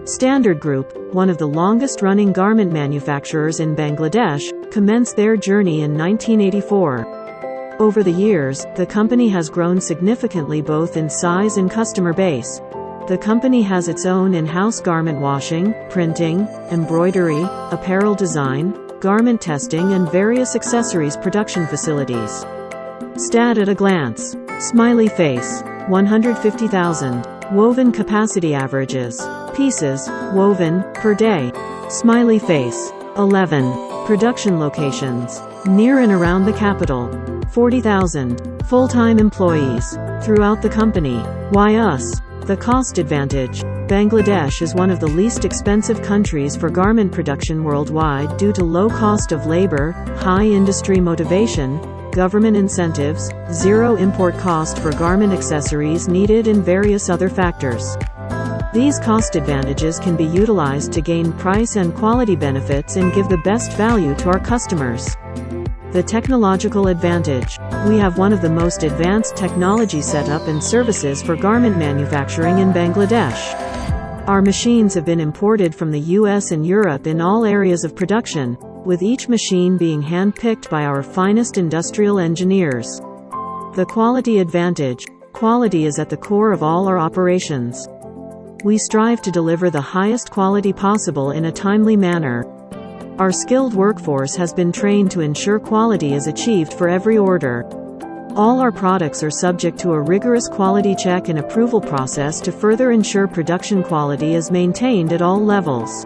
Standard Group, one of the longest-running garment manufacturers in Bangladesh, commenced their journey in 1984. Over the years, the company has grown significantly both in size and customer base. The company has its own in-house garment washing, printing, embroidery, apparel design, garment testing and various accessories production facilities. Stat at a glance. Smiley face. 150,000. Woven capacity averages. Pieces, woven, per day. Smiley face. 11. Production locations. Near and around the capital. 40,000. Full-time employees. Throughout the company. Why us? The cost advantage. Bangladesh is one of the least expensive countries for garment production worldwide due to low cost of labor, high industry motivation, government incentives, zero import cost for garment accessories needed and various other factors. These cost advantages can be utilized to gain price and quality benefits and give the best value to our customers. The technological advantage. We have one of the most advanced technology setup and services for garment manufacturing in Bangladesh. Our machines have been imported from the US and Europe in all areas of production, with each machine being hand-picked by our finest industrial engineers. The quality advantage. Quality is at the core of all our operations. We strive to deliver the highest quality possible in a timely manner. Our skilled workforce has been trained to ensure quality is achieved for every order. All our products are subject to a rigorous quality check and approval process to further ensure production quality is maintained at all levels.